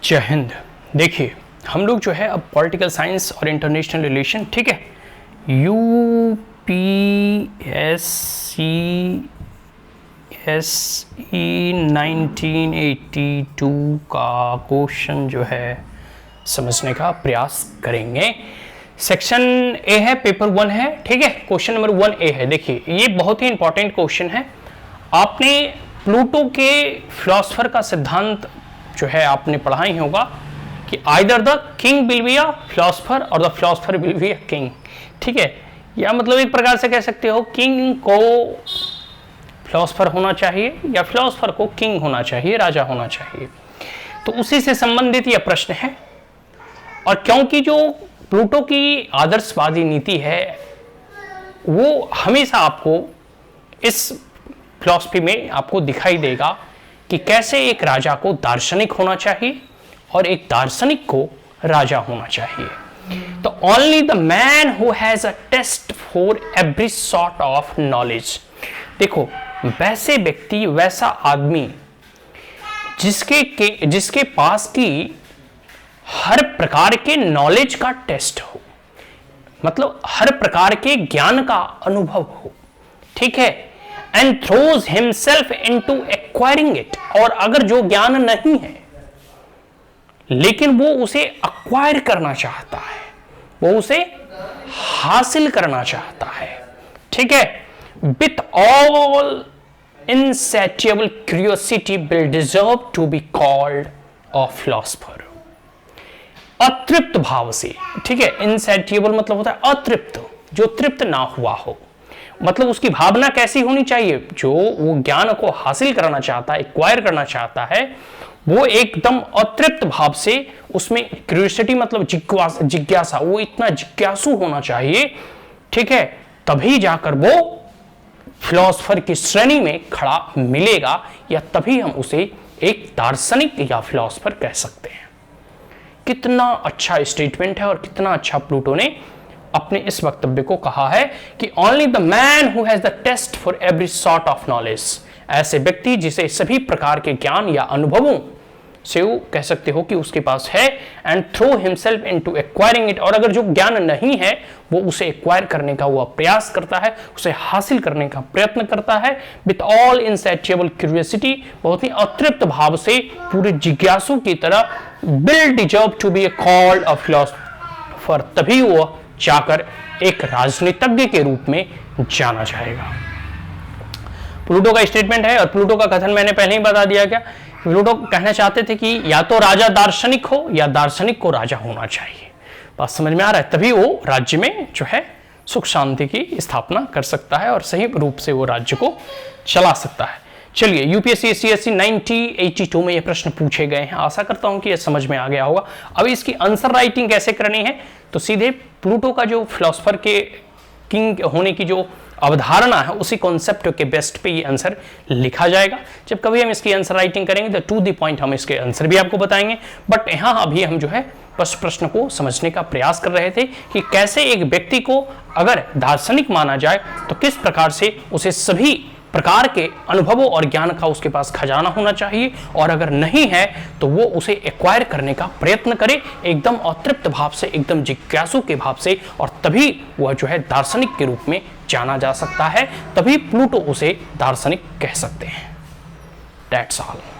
जय हिंद। देखिए हम लोग जो है अब पॉलिटिकल साइंस और इंटरनेशनल रिलेशन, ठीक है, यूपीएससी 1982 का क्वेश्चन जो है समझने का प्रयास करेंगे। सेक्शन ए है, पेपर 1 है, ठीक है, क्वेश्चन नंबर 1A है। देखिए ये बहुत ही इंपॉर्टेंट क्वेश्चन है। आपने प्लूटो के फिलोसफर का सिद्धांत जो है आपने पढ़ा ही होगा कि either the king will be a philosopher और the philosopher will be a king, ठीक है। या मतलब एक प्रकार से कह सकते हो किंग को फिलोसफर होना चाहिए या फिलोसफर को किंग होना चाहिए, राजा होना चाहिए। तो उसी से संबंधित यह प्रश्न है। और क्योंकि जो प्लूटो की आदर्शवादी नीति है वो हमेशा आपको इस फिलॉसफी में आपको दिखाई देगा कि कैसे एक राजा को दार्शनिक होना चाहिए और एक दार्शनिक को राजा होना चाहिए। तो only the man who has a taste for every sort of knowledge. देखो वैसे व्यक्ति, वैसा आदमी जिसके पास की हर प्रकार के नॉलेज का टेस्ट हो, मतलब हर प्रकार के ज्ञान का अनुभव हो, ठीक है, and throws himself into acquiring it. और अगर जो ज्ञान नहीं है लेकिन वो उसे एक्वायर करना चाहता है, वो उसे हासिल करना चाहता है, ठीक है, with all insatiable curiosity will deserve to be called a philosopher। अतृप्त भाव से, ठीक है, insatiable मतलब होता है अतृप्त, जो तृप्त ना हुआ हो। मतलब उसकी भावना कैसी होनी चाहिए, जो वो ज्ञान को हासिल करना चाहता है, एक्वायर करना चाहता है, वो एकदम अतृप्त भाव से, उसमें क्यूरियोसिटी मतलब जिज्ञासा, वो इतना जिज्ञासु होना चाहिए, ठीक है, तभी जाकर वो फिलोसफर की श्रेणी में खड़ा मिलेगा, या तभी हम उसे एक दार्शनिक या फिलोसफर कह सकते हैं। कितना अच्छा स्टेटमेंट है और कितना अच्छा प्लूटो ने अपने इस वक्तव्य को कहा है कि only the man who has the taste for every sort of knowledge. ऐसे व्यक्ति जिसे सभी प्रकार के ज्ञान या अनुभवों से वो कह सकते हो कि उसके पास है, and throw himself into acquiring it. और अगर जो ज्ञान नहीं है वो उसे एक्वायर करने का वो प्रयास करता है, उसे हासिल करने का प्रयत्न करता है, विथ ऑल इनसैटिएबल क्यूरियोसिटी, बहुत ही अतृप्त भाव से, पूरे जिज्ञासु की तरह, will deserve to be called a philosopher. तभी वो जाकर एक राजनीतिज्ञ के रूप में जाना जाएगा। प्लूटो का स्टेटमेंट है और प्लूटो का कथन मैंने पहले ही बता दिया। क्या प्लूटो कहना चाहते थे कि या तो राजा दार्शनिक हो या दार्शनिक को राजा होना चाहिए। बात समझ में आ रहा है? तभी वो राज्य में जो है सुख शांति की स्थापना कर सकता है और सही रूप से वो राज्य को चला सकता है। चलिए यूपीएससी सीएससी 1982 में ये प्रश्न पूछे गए हैं। आशा करता हूं कि ये समझ में आ गया होगा। अब इसकी आंसर राइटिंग कैसे करनी है, तो सीधे प्लूटो का जो फिलोसफर के किंग होने की जो अवधारणा है उसी कॉन्सेप्ट के बेस्ट पे ये आंसर लिखा जाएगा। जब कभी हम इसकी आंसर राइटिंग करेंगे तो टू द पॉइंट हम इसके आंसर भी आपको बताएंगे। बट यहाँ अभी हम जो है बस प्रश्न को समझने का प्रयास कर रहे थे कि कैसे एक व्यक्ति को अगर दार्शनिक माना जाए तो किस प्रकार से उसे सभी प्रकार के अनुभवों और ज्ञान का उसके पास खजाना होना चाहिए, और अगर नहीं है तो वो उसे एक्वायर करने का प्रयत्न करे एकदम अतृप्त भाव से, एकदम जिज्ञासु के भाव से, और तभी वह जो है दार्शनिक के रूप में जाना जा सकता है। तभी प्लूटो उसे दार्शनिक कह सकते हैं। That's all.